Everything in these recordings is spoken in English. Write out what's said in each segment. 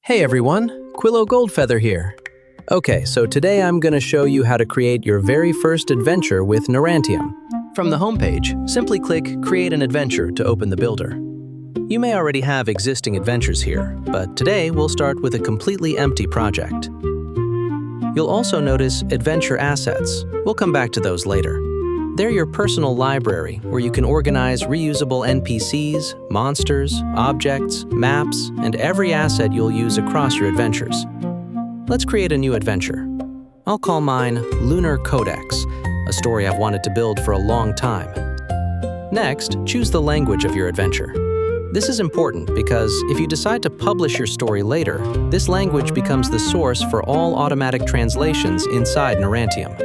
Hey everyone, Quillo Goldfeather here. Okay, so today I'm going to show you how to create your very first adventure with Narrantium. From the homepage, simply click Create an Adventure to open the builder. You may already have existing adventures here, but today we'll start with a completely empty project. You'll also notice Adventure Assets. We'll come back to those later. They're your personal library where you can organize reusable NPCs, monsters, objects, maps, and every asset you'll use across your adventures. Let's create a new adventure. I'll call mine Lunar Codex, a story I've wanted to build for a long time. Next, choose the language of your adventure. This is important because if you decide to publish your story later, this language becomes the source for all automatic translations inside Narrantium.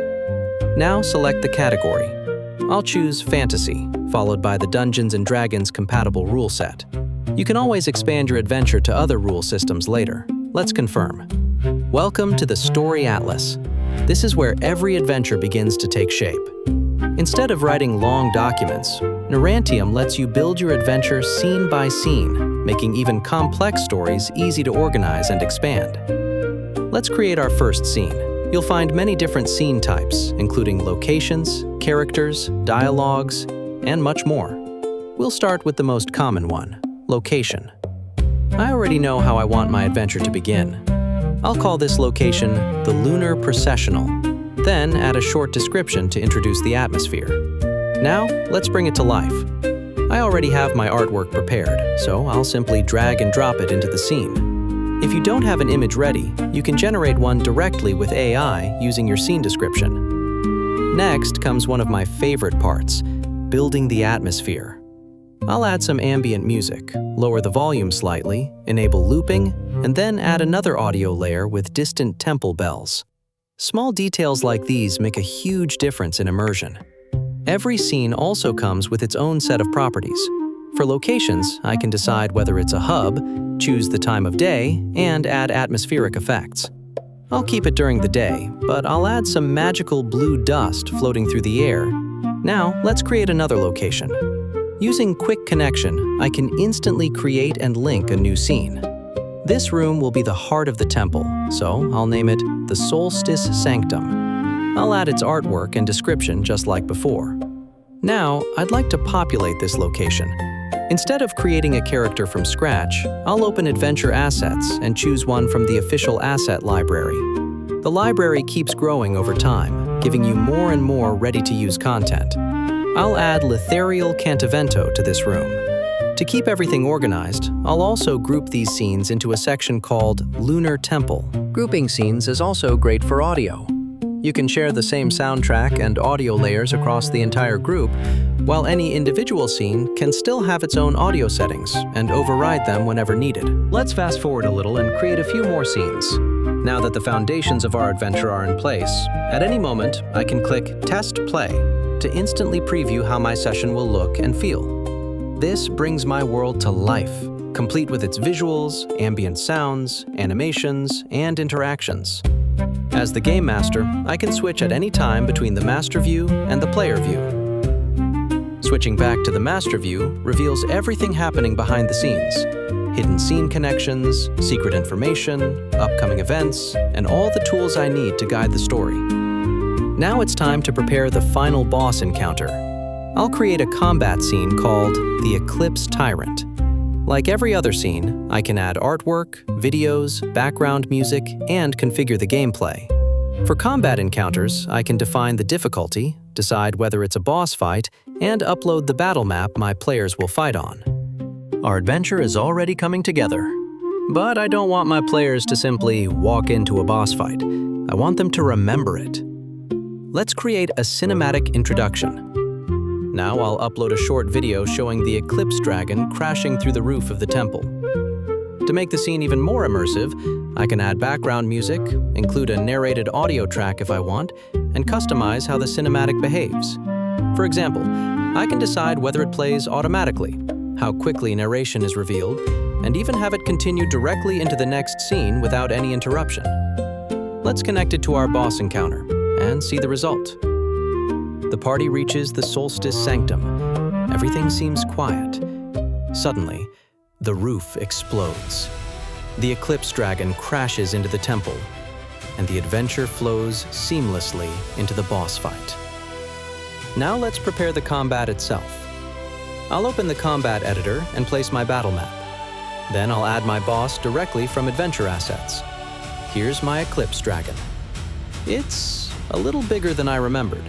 Now select the category. I'll choose Fantasy, followed by the Dungeons & Dragons compatible rule set. You can always expand your adventure to other rule systems later. Let's confirm. Welcome to the Story Atlas. This is where every adventure begins to take shape. Instead of writing long documents, Narrantium lets you build your adventure scene by scene, making even complex stories easy to organize and expand. Let's create our first scene. You'll find many different scene types, including locations, characters, dialogues, and much more. We'll start with the most common one, location. I already know how I want my adventure to begin. I'll call this location the Lunar Processional, then add a short description to introduce the atmosphere. Now, let's bring it to life. I already have my artwork prepared, so I'll simply drag and drop it into the scene. If you don't have an image ready, you can generate one directly with AI using your scene description. Next comes one of my favorite parts, building the atmosphere. I'll add some ambient music, lower the volume slightly, enable looping, and then add another audio layer with distant temple bells. Small details like these make a huge difference in immersion. Every scene also comes with its own set of properties. For locations, I can decide whether it's a hub, choose the time of day, and add atmospheric effects. I'll keep it during the day, but I'll add some magical blue dust floating through the air. Now, let's create another location. Using Quick Connection, I can instantly create and link a new scene. This room will be the heart of the temple, so I'll name it the Solstice Sanctum. I'll add its artwork and description just like before. Now, I'd like to populate this location. Instead of creating a character from scratch, I'll open Adventure Assets and choose one from the official asset library. The library keeps growing over time, giving you more and more ready-to-use content. I'll add Litherial Cantivento to this room. To keep everything organized, I'll also group these scenes into a section called Lunar Temple. Grouping scenes is also great for audio. You can share the same soundtrack and audio layers across the entire group, while any individual scene can still have its own audio settings and override them whenever needed. Let's fast forward a little and create a few more scenes. Now that the foundations of our adventure are in place, at any moment I can click Test Play to instantly preview how my session will look and feel. This brings my world to life, complete with its visuals, ambient sounds, animations, and interactions. As the Game Master, I can switch at any time between the Master View and the Player View. Switching back to the Master View reveals everything happening behind the scenes. Hidden scene connections, secret information, upcoming events, and all the tools I need to guide the story. Now it's time to prepare the final boss encounter. I'll create a combat scene called the Eclipse Tyrant. Like every other scene, I can add artwork, videos, background music, and configure the gameplay. For combat encounters, I can define the difficulty, decide whether it's a boss fight, and upload the battle map my players will fight on. Our adventure is already coming together. But I don't want my players to simply walk into a boss fight. I want them to remember it. Let's create a cinematic introduction. Now I'll upload a short video showing the Eclipse Dragon crashing through the roof of the temple. To make the scene even more immersive, I can add background music, include a narrated audio track if I want, and customize how the cinematic behaves. For example, I can decide whether it plays automatically, how quickly narration is revealed, and even have it continue directly into the next scene without any interruption. Let's connect it to our boss encounter and see the result. The party reaches the Solstice Sanctum. Everything seems quiet. Suddenly, the roof explodes. The Eclipse Dragon crashes into the temple, and the adventure flows seamlessly into the boss fight. Now let's prepare the combat itself. I'll open the combat editor and place my battle map. Then I'll add my boss directly from adventure assets. Here's my Eclipse Dragon. It's a little bigger than I remembered.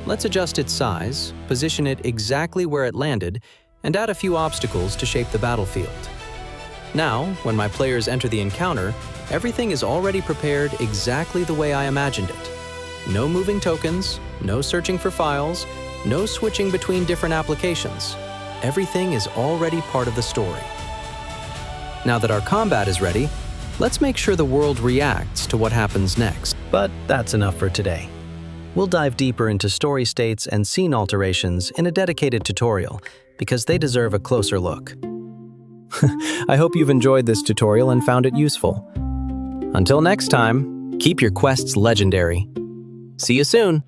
Let's adjust its size, position it exactly where it landed, and add a few obstacles to shape the battlefield. Now, when my players enter the encounter, everything is already prepared exactly the way I imagined it. No moving tokens, no searching for files, no switching between different applications. Everything is already part of the story. Now that our combat is ready, let's make sure the world reacts to what happens next. But that's enough for today. We'll dive deeper into story states and scene alterations in a dedicated tutorial, because they deserve a closer look. I hope you've enjoyed this tutorial and found it useful. Until next time, keep your quests legendary. See you soon!